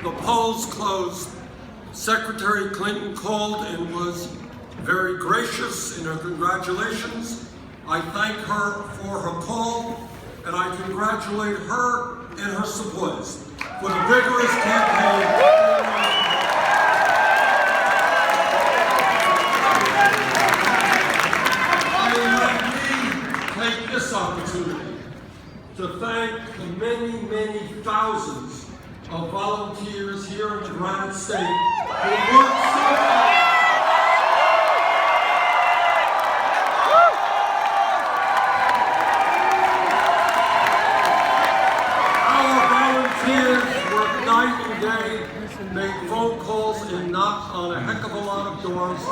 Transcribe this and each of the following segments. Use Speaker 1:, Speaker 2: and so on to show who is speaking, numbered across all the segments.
Speaker 1: the polls closed, Secretary Clinton called and was very gracious in her congratulations. I thank her for her call, and I congratulate her and her supporters for the vigorous campaign. Take this opportunity to thank the many, many thousands of volunteers here in the Granite State who work so hard. Our volunteers work night and day, make phone calls and knock on a heck of a lot of doors.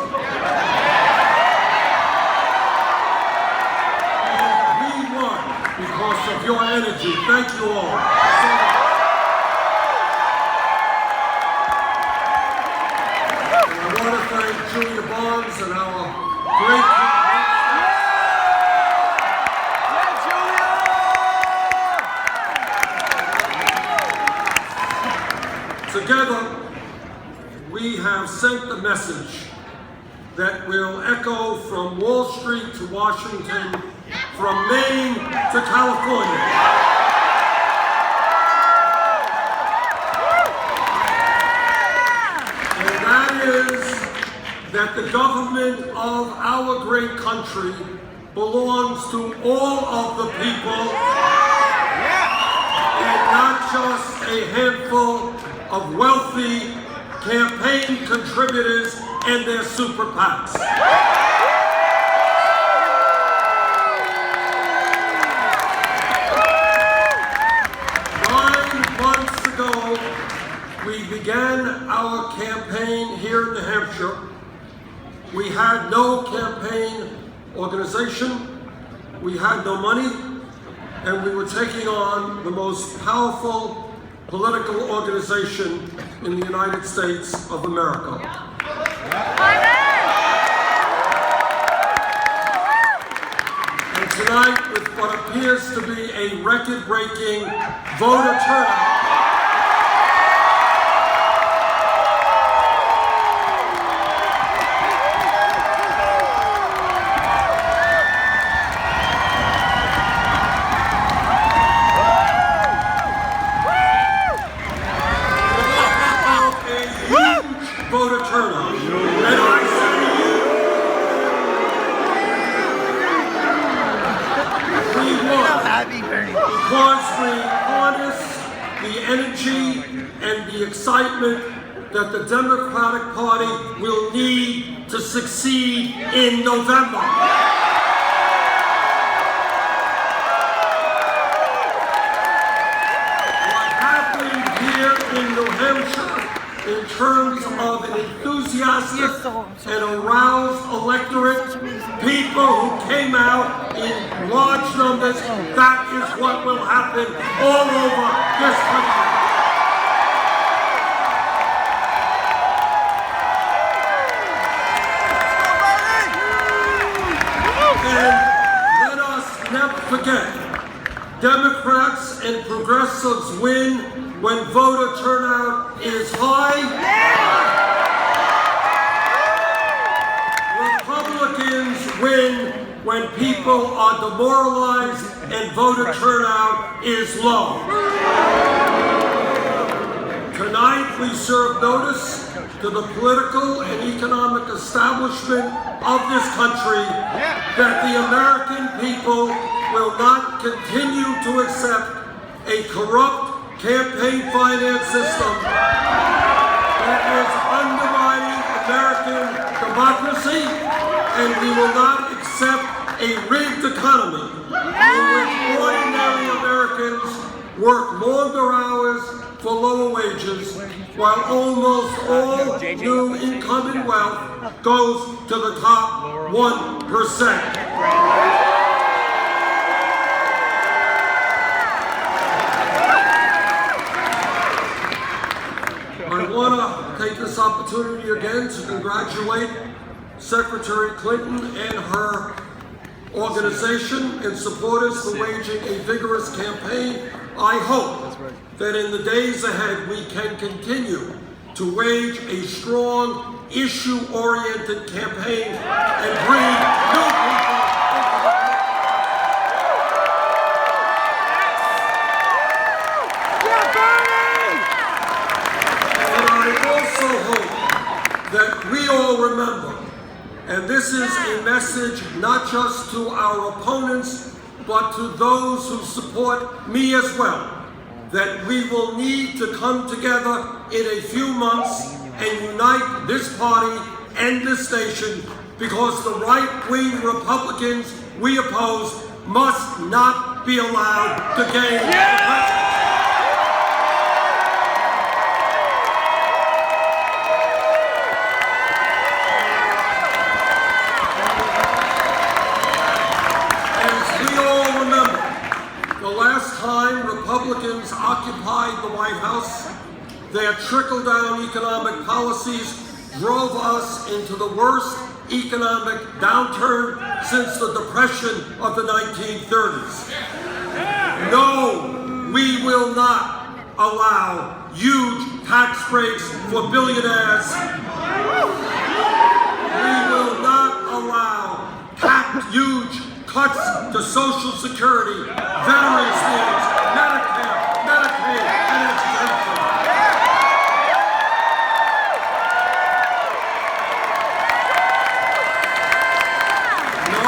Speaker 1: Because of your energy. Thank you all. And I want to thank Julia Barnes and our great Together, we have sent the message that will echo from Wall Street to Washington, from Maine to California. And that is that the government of our great country belongs to all of the people and not just a handful of wealthy campaign contributors and their super PACs. 9 months ago, we began our campaign here in New Hampshire. We had no campaign organization, we had no money, and we were taking on the most powerful political organization in the United States of America. And tonight, with what appears to be a record-breaking voter turnout, voter turnout. And I say we won because we harness the energy and the excitement that the Democratic Party will need to succeed in November. What happened here in New Hampshire in terms of an enthusiastic and aroused electorate, people who came out in large numbers, that is what will happen all over this country. And let us never forget, Democrats and progressives win when voter turnout is high. Republicans win when people are demoralized and voter turnout is low. Tonight we serve notice to the political and economic establishment of this country that the American people will not continue to accept a corrupt campaign finance system that is undermining American democracy, and we will not accept a rigged economy in which ordinary Americans work longer hours for lower wages, while almost all new income and wealth goes to the top 1%. I want to take this opportunity again to congratulate Secretary Clinton and her organization and supporters for waging a vigorous campaign. I hope that in the days ahead we can continue to wage a strong, issue-oriented campaign and bring new people into the And I also hope that we all remember, and this is a message not just to our opponents, but to those who support me as well, that we will need to come together in a few months and unite this party and this nation, because the right-wing Republicans we oppose must not be allowed to gain the presidency. Republicans occupied the White House, their trickle-down economic policies drove us into the worst economic downturn since the Depression of the 1930s. No, we will not allow huge tax breaks for billionaires. We will not allow huge cuts to Social Security, veterans' needs, Medicare, Medicaid, and education. No,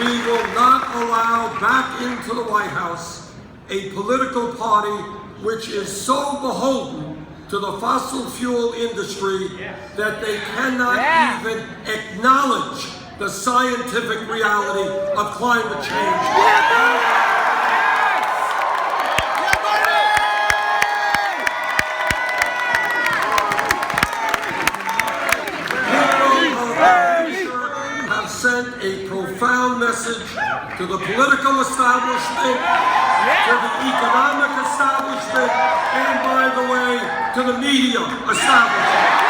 Speaker 1: we will not allow back into the White House a political party which is so beholden to the fossil fuel industry that they cannot even acknowledge the scientific reality of climate change. Sent a profound message to the political establishment, to the economic establishment, and by the way, to the media establishment.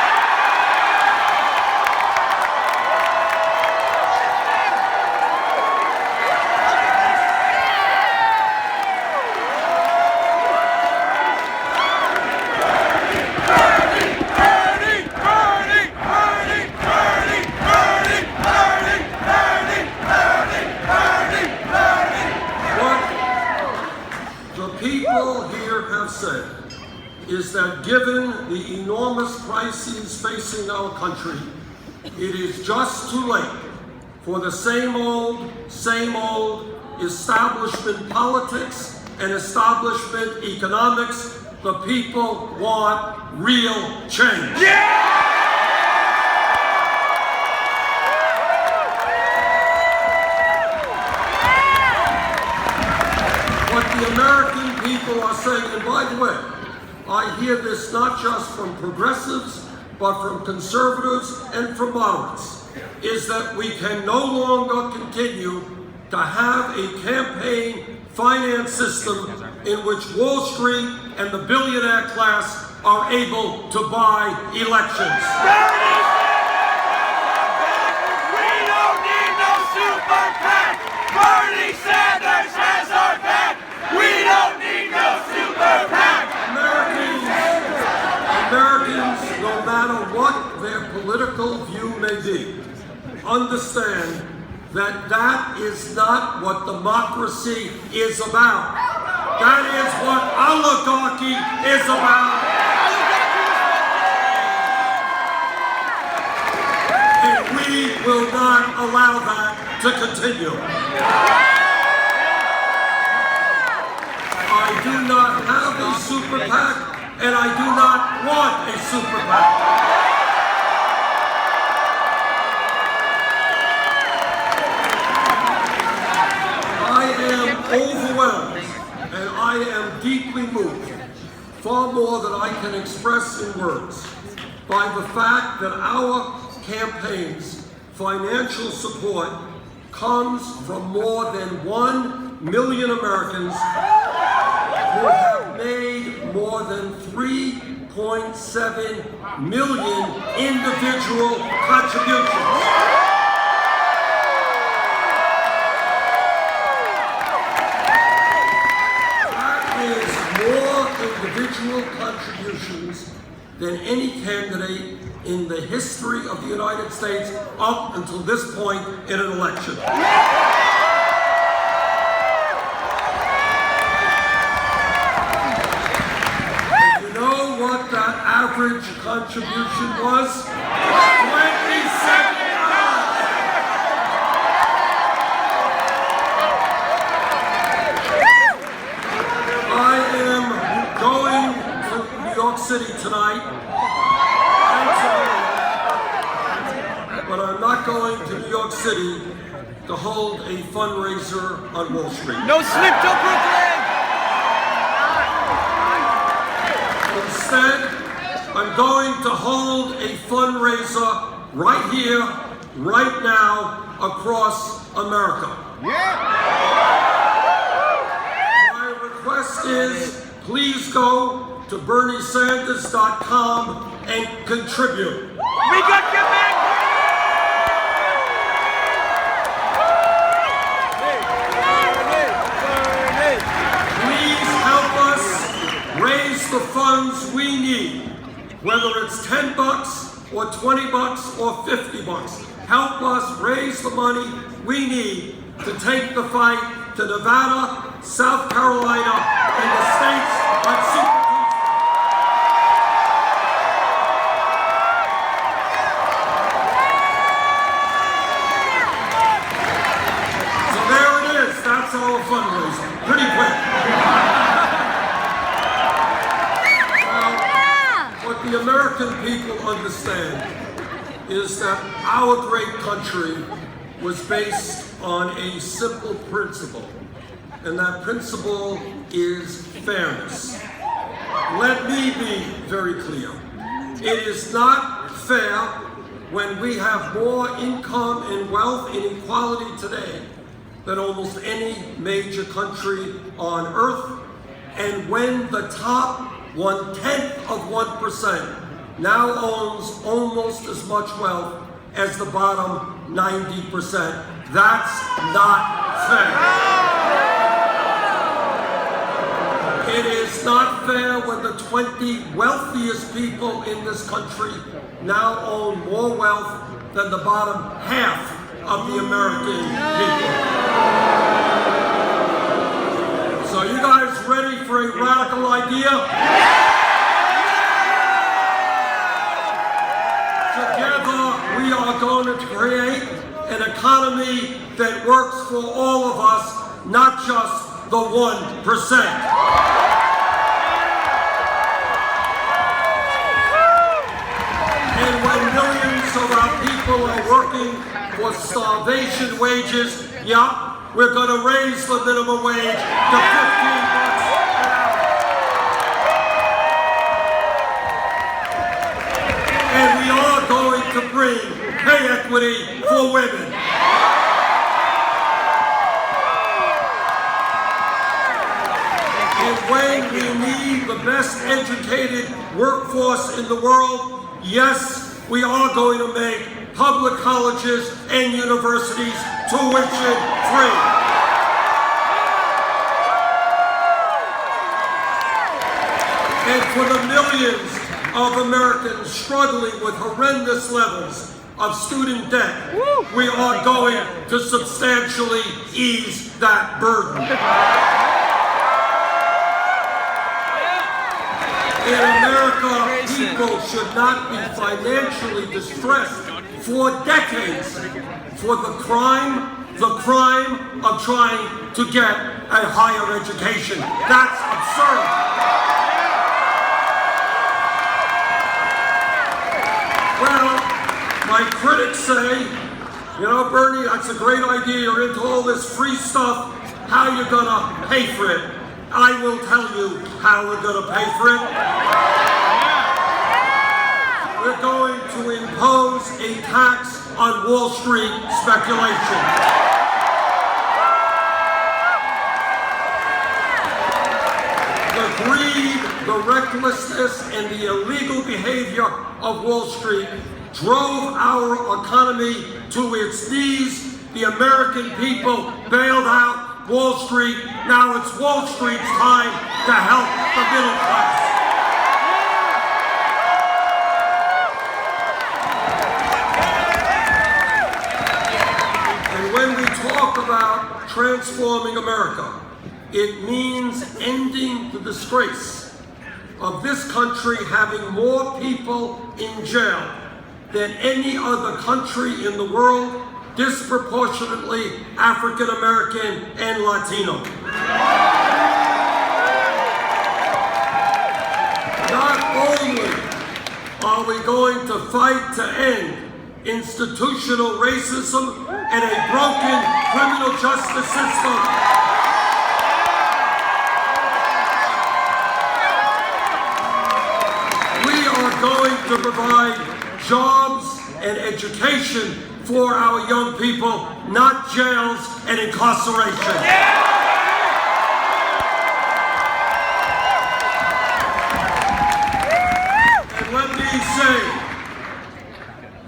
Speaker 1: Is that given the enormous crises facing our country, it is just too late for the same old establishment politics and establishment economics. The people want real change. What the American people are saying, and by the way, I hear this not just from progressives, but from conservatives and from moderates, is that we can no longer continue to have a campaign finance system in which Wall Street and the billionaire class are able to buy elections.
Speaker 2: We don't need no super PAC! Bernie Sanders has our back! We don't need no super PAC!
Speaker 1: Americans, no matter what their political view may be, understand that that is not what democracy is about. That is what oligarchy is about. And we will not allow that to continue. I do not have a super PAC. And I do not want a super PAC. I am overwhelmed and I am deeply moved, far more than I can express in words, by the fact that our campaign's financial support comes from more than 1 million Americans who have made more than 3.7 million individual contributions. individual contributions than any candidate in the history of the United States up until this point in an election. And you know what that average contribution was? $27. I am going to New York City tonight, but I'm not going to New York City to hold a fundraiser on Wall Street.
Speaker 2: No slip to Brooklyn!
Speaker 1: Instead, I'm going to hold a fundraiser right here, right now, across America. My request is, please go to BernieSanders.com and contribute.
Speaker 2: We got your back!
Speaker 1: Please help us raise the funds we need, whether it's $10 or $20 or $50. Help us raise the money we need to take the fight to Nevada, South Carolina, and the states like Super Tuesday. So there it is. That's our fundraiser. Pretty quick. What the American people understand is that our great country was based on a simple principle, and that principle is fairness. Let me be very clear. It is not fair when we have more income and wealth and equality today than almost any major country on earth, and when the top 0.1% now owns almost as much wealth as the bottom 90%. That's not fair. It is not fair when the 20 wealthiest people in this country now own more wealth than the bottom half of the American people. So you guys ready for a radical idea? Together, we are going to create an economy that works for all of us, not just the 1%. And when millions of our people are working for starvation wages, yeah, we're going to raise the minimum wage to $15 an hour. And we are going to bring pay equity for women. And when we need the best educated workforce in the world, yes, we are going to make public colleges and universities tuition free. And for the millions of Americans struggling with horrendous levels of student debt, we are going to substantially ease that burden. In America, people should not be financially distressed for decades for the crime of trying to get a higher education. That's absurd. Well, my critics say, you know, Bernie, that's a great idea. You're into all this free stuff. How are you going to pay for it? I will tell you how we're going to pay for it. We're going to impose a tax on Wall Street speculation. The greed, the recklessness, and the illegal behavior of Wall Street drove our economy to its knees. The American people bailed out Wall Street. Now it's Wall Street's time to help the middle class. about transforming America. It means ending the disgrace of this country having more people in jail than any other country in the world, disproportionately African American and Latino. Not only are we going to fight to end institutional racism and a broken criminal justice system, we are going to provide jobs and education for our young people, not jails and incarceration. And let me say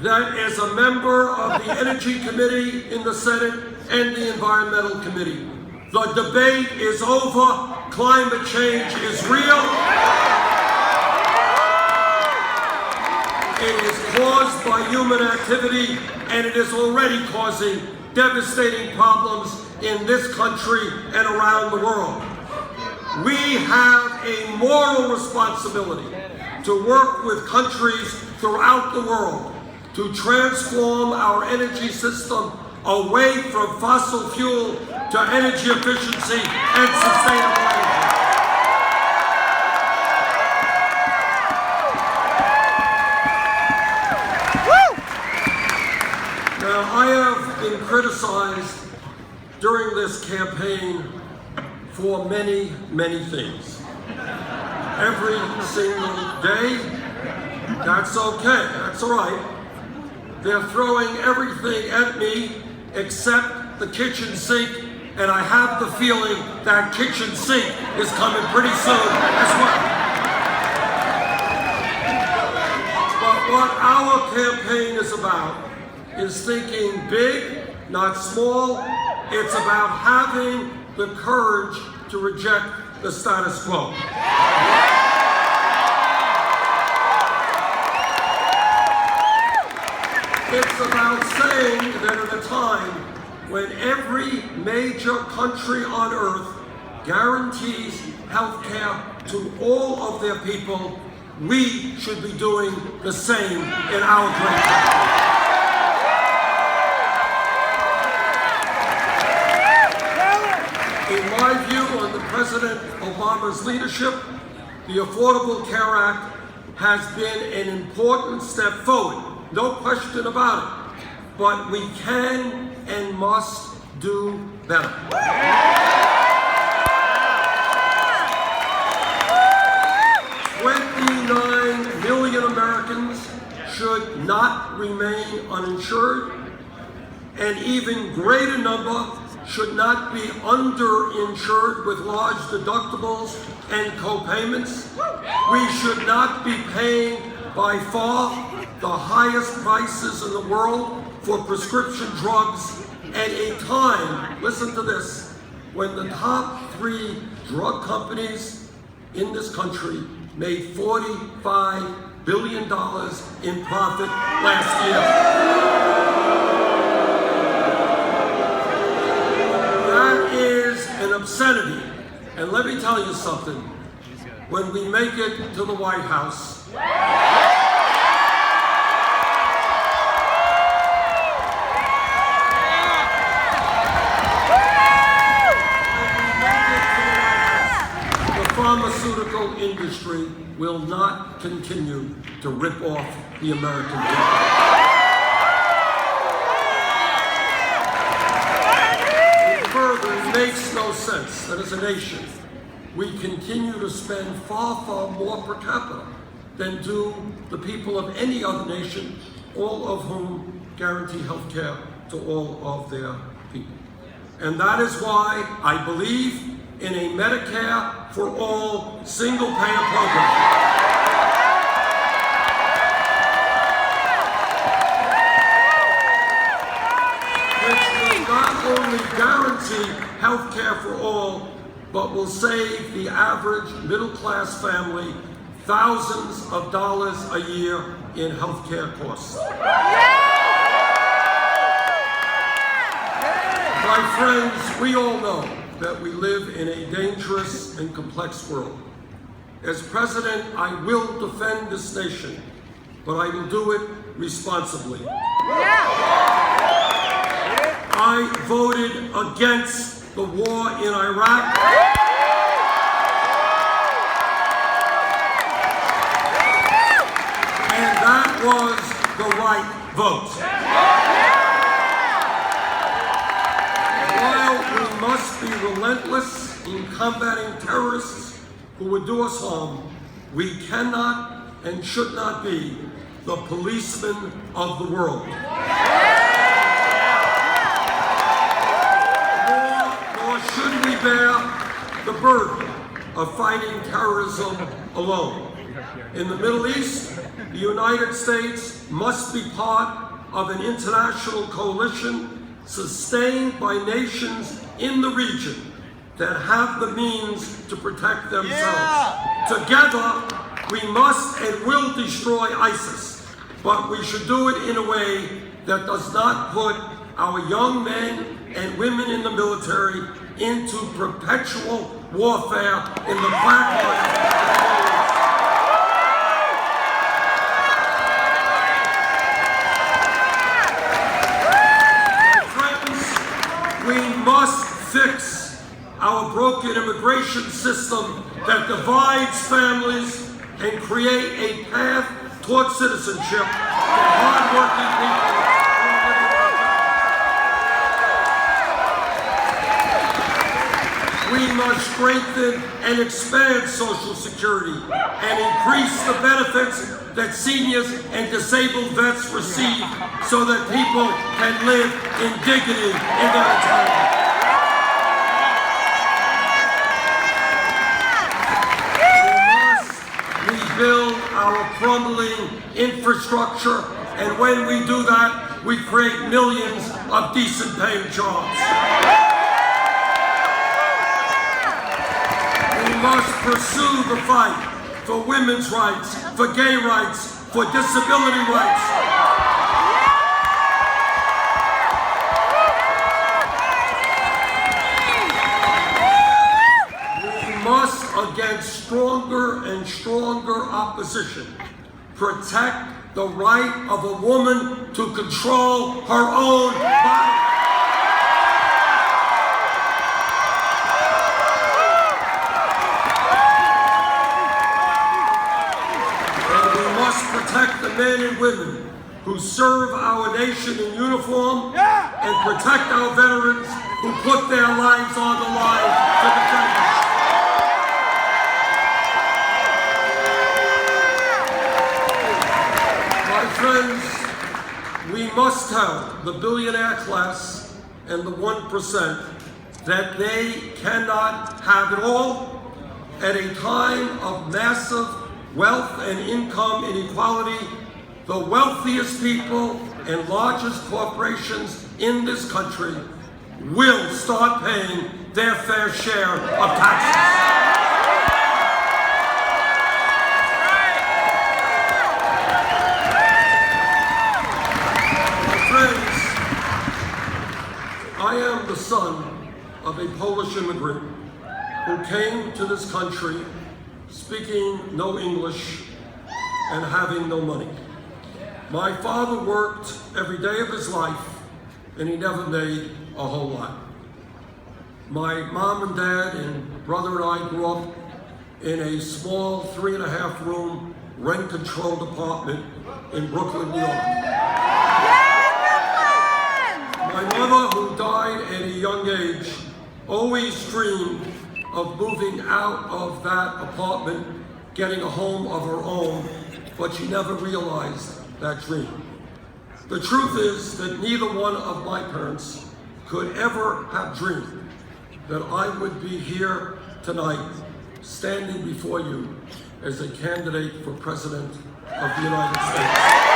Speaker 1: that as a member of the Energy Committee in the Senate and the Environmental Committee, the debate is over. Climate change is real. It is caused by human activity, and it is already causing devastating problems in this country and around the world. We have a moral responsibility to work with countries throughout the world to transform our energy system away from fossil fuel to energy efficiency and sustainable energy. Now, I have been criticized during this campaign for many, many things. Every single day. That's okay, that's all right. They're throwing everything at me except the kitchen sink, and I have the feeling that kitchen sink is coming pretty soon as well. But what our campaign is about is thinking big, not small. It's about having the courage to reject the status quo. It's about saying that at a time when every major country on earth guarantees health care to all of their people, we should be doing the same in our great country. In my view, under President Obama's leadership, the Affordable Care Act has been an important step forward. No question about it. But we can and must do better. 29 million Americans should not remain uninsured. An even greater number should not be underinsured with large deductibles and co-payments. We should not be paying by far the highest prices in the world for prescription drugs at a time, listen to this, when the top 3 drug companies in this country made $45 billion in profit last year. That is an obscenity. And let me tell you something. When we make it to the White House, the pharmaceutical industry will not continue to rip off the American people. Further, it makes no sense that as a nation, we continue to spend far, far more per capita than do the people of any other nation, all of whom guarantee health care to all of their people. And that is why I believe in a Medicare for all single-payer program. Which will not only guarantee health care for all, but will save the average middle-class family thousands of dollars a year in health care costs. My friends, we all know that we live in a dangerous and complex world. As president, I will defend this nation, but I will do it responsibly. I voted against the war in Iraq. And that was the right vote. While we must be relentless in combating terrorists who would do us harm, we cannot and should not be the policemen of the world. Nor should we bear the burden of fighting terrorism alone. In the Middle East, the United States must be part of an international coalition sustained by nations in the region that have the means to protect themselves. Together, we must and will destroy ISIS, but we should do it in a way that does not put our young men and women in the military into perpetual warfare in the black line. We must fix our broken immigration system that divides families and create a path toward citizenship for hardworking people. We must strengthen and expand Social Security and increase the benefits that seniors and disabled vets receive so that people can live in dignity in their retirement. We must rebuild our crumbling infrastructure, and when we do that, we create millions of decent paying jobs. We must pursue the fight for women's rights, for gay rights, for disability rights. We must, against stronger and stronger opposition, protect the right of a woman to control her own body. Protect the men and women who serve our nation in uniform and protect our veterans who put their lives on the line to defend us. My friends, we must tell the billionaire class and the 1% that they cannot have it all at a time of massive wealth and income inequality. The wealthiest people and largest corporations in this country will start paying their fair share of taxes. My friends, I am the son of a Polish immigrant who came to this country speaking no English and having no money. My father worked every day of his life, and he never made a whole lot. My mom and dad and brother and I grew up in a small 3.5-room rent-controlled apartment in Brooklyn, New York. My mother, who died at a young age, always dreamed of moving out of that apartment, getting a home of her own, but she never realized that dream. The truth is that neither one of my parents could ever have dreamed that I would be here tonight, standing before you as a candidate for President of the United States.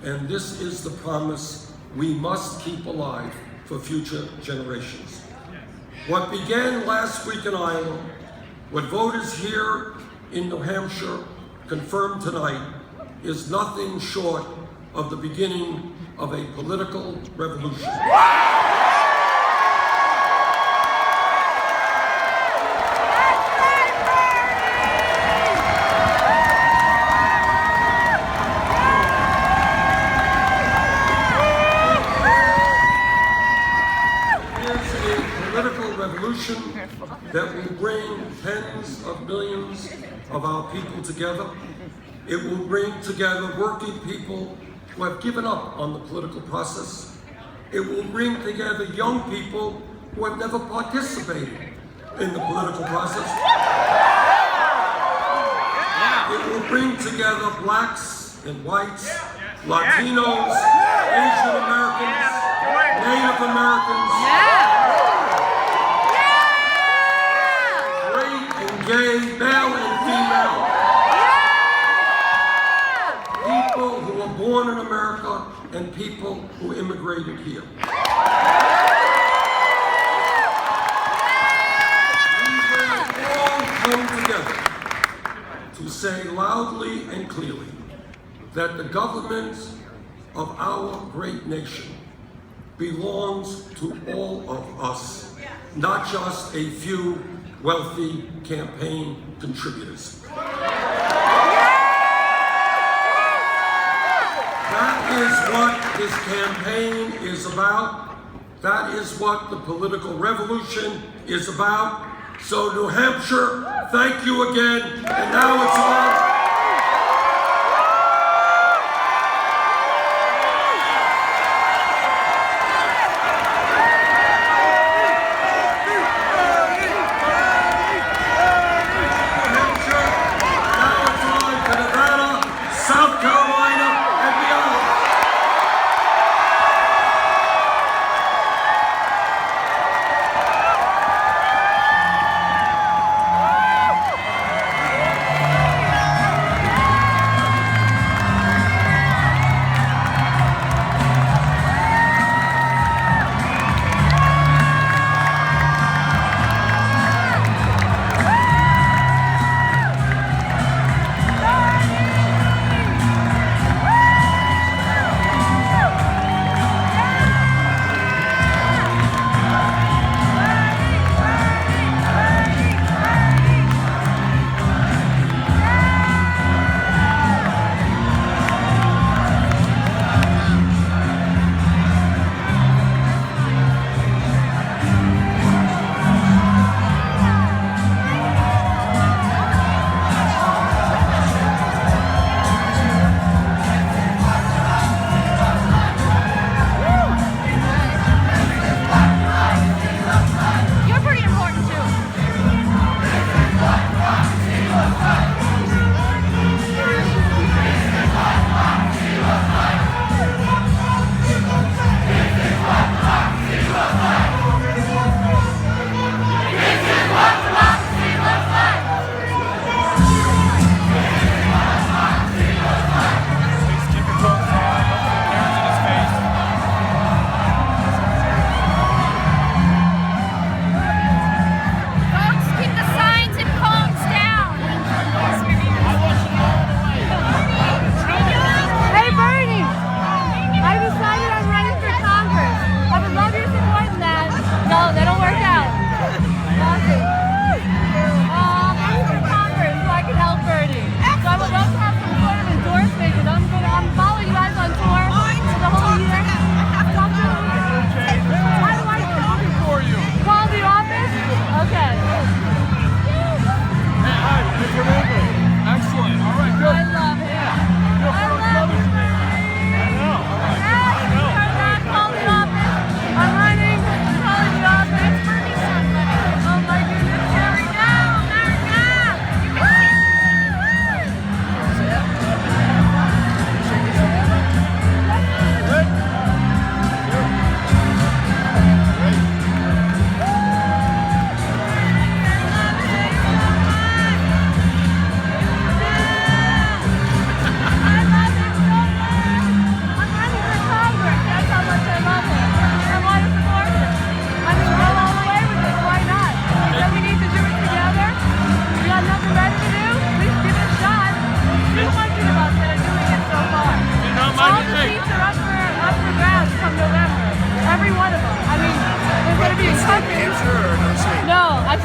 Speaker 1: And this is the promise we must keep alive for future generations. What began last week in Iowa, what voters here in New Hampshire confirmed tonight, is nothing short of the beginning of a political revolution. Revolution that will bring tens of millions of our people together. It will bring together working people who have given up on the political process. It will bring together young people who have never participated in the political process. It will bring together blacks and whites, Latinos, Asian Americans, Native Americans, gay, male and female, people who were born in America and people who immigrated here. We will all come together to say loudly and clearly that the government of our great nation belongs to all of us, not just a few wealthy campaign contributors. That is what this campaign is about. That is what the political revolution is about. So New Hampshire, thank you again. And now it's on.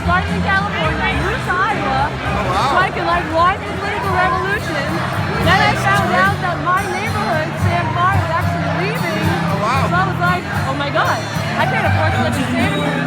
Speaker 3: started in California, I moved to Iowa, so I could like watch the political revolution. Then I found out that my neighborhood, Sam Farr, is actually leaving. So I was like, oh my god, I can't afford to live in Santa Cruz.